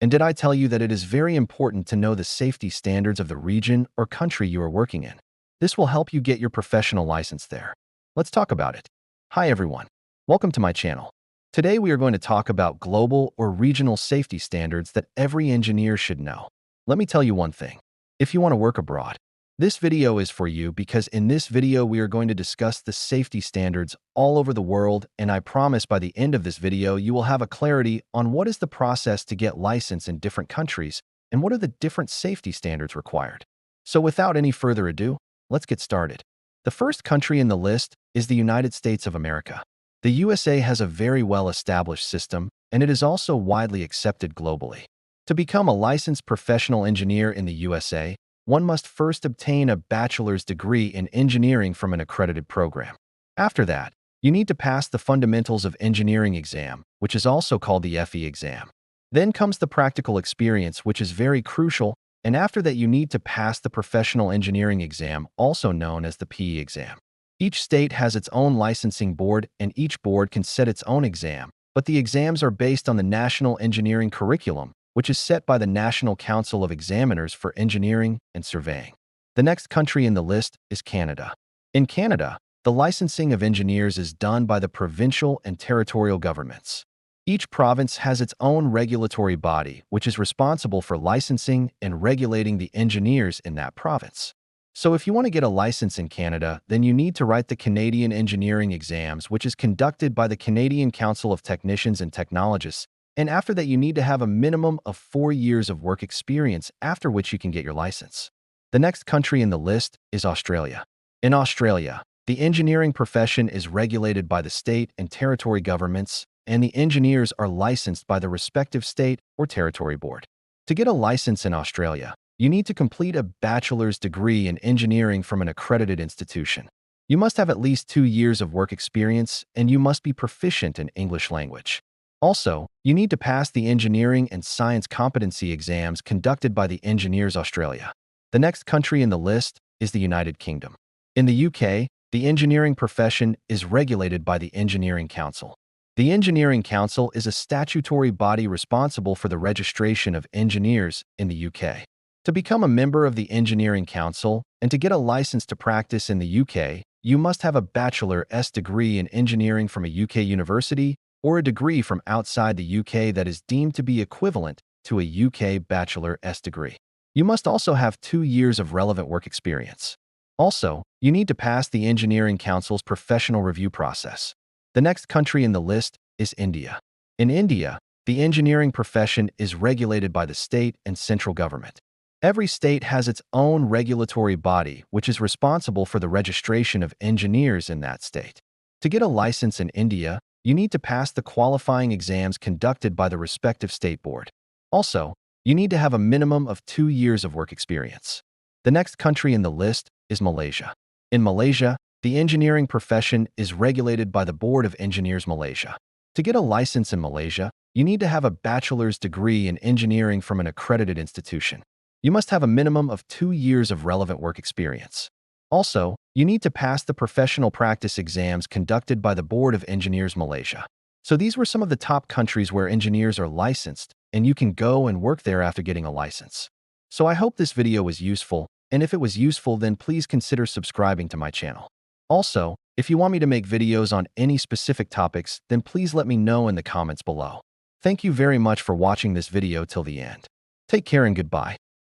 And did I tell you that it is very important to know the safety standards of the region or country you are working in? This will help you get your professional license there. Let's talk about it. Hi everyone. Welcome to my channel. Today we are going to talk about global or regional safety standards that every engineer should know. Let me tell you one thing. If you want to work abroad, this video is for you because in this video we are going to discuss the safety standards all over the world, and I promise by the end of this video you will have a clarity on what is the process to get license in different countries and what are the different safety standards required. So without any further ado, let's get started. The first country in the list is the United States of America. The USA has a very well-established system, and it is also widely accepted globally. To become a licensed professional engineer in the USA, one must first obtain a bachelor's degree in engineering from an accredited program. After that, you need to pass the Fundamentals of Engineering exam, which is also called the FE exam. Then comes the practical experience, which is very crucial, and after that you need to pass the Professional Engineering exam, also known as the PE exam. Each state has its own licensing board, and each board can set its own exam, but the exams are based on the National Engineering Curriculum, which is set by the National Council of Examiners for Engineering and Surveying. The next country in the list is Canada. In Canada, the licensing of engineers is done by the provincial and territorial governments. Each province has its own regulatory body, which is responsible for licensing and regulating the engineers in that province. So if you want to get a license in Canada, then you need to write the Canadian Engineering exams, which is conducted by the Canadian Council of Technicians and Technologists, and after that you need to have a minimum of 4 years of work experience, after which you can get your license. The next country in the list is Australia. In Australia, the engineering profession is regulated by the state and territory governments, and the engineers are licensed by the respective state or territory board. To get a license in Australia, you need to complete a bachelor's degree in engineering from an accredited institution. You must have at least 2 years of work experience, and you must be proficient in English language. Also, you need to pass the engineering and science competency exams conducted by the Engineers Australia. The next country in the list is the United Kingdom. In the UK, the engineering profession is regulated by the Engineering Council. The Engineering Council is a statutory body responsible for the registration of engineers in the UK. To become a member of the Engineering Council and to get a license to practice in the UK, you must have a bachelor's degree in engineering from a UK university or a degree from outside the UK that is deemed to be equivalent to a UK bachelor's degree. You must also have 2 years of relevant work experience. Also, you need to pass the Engineering Council's professional review process. The next country in the list is India. In India, the engineering profession is regulated by the state and central government. Every state has its own regulatory body, which is responsible for the registration of engineers in that state. To get a license in India, you need to pass the qualifying exams conducted by the respective state board. Also, you need to have a minimum of 2 years of work experience. The next country in the list is Malaysia. In Malaysia, the engineering profession is regulated by the Board of Engineers Malaysia. To get a license in Malaysia, you need to have a bachelor's degree in engineering from an accredited institution. You must have a minimum of 2 years of relevant work experience. Also, you need to pass the professional practice exams conducted by the Board of Engineers Malaysia. So these were some of the top countries where engineers are licensed, and you can go and work there after getting a license. So I hope this video was useful, and if it was useful then please consider subscribing to my channel. Also, if you want me to make videos on any specific topics, then please let me know in the comments below. Thank you very much for watching this video till the end. Take care and goodbye.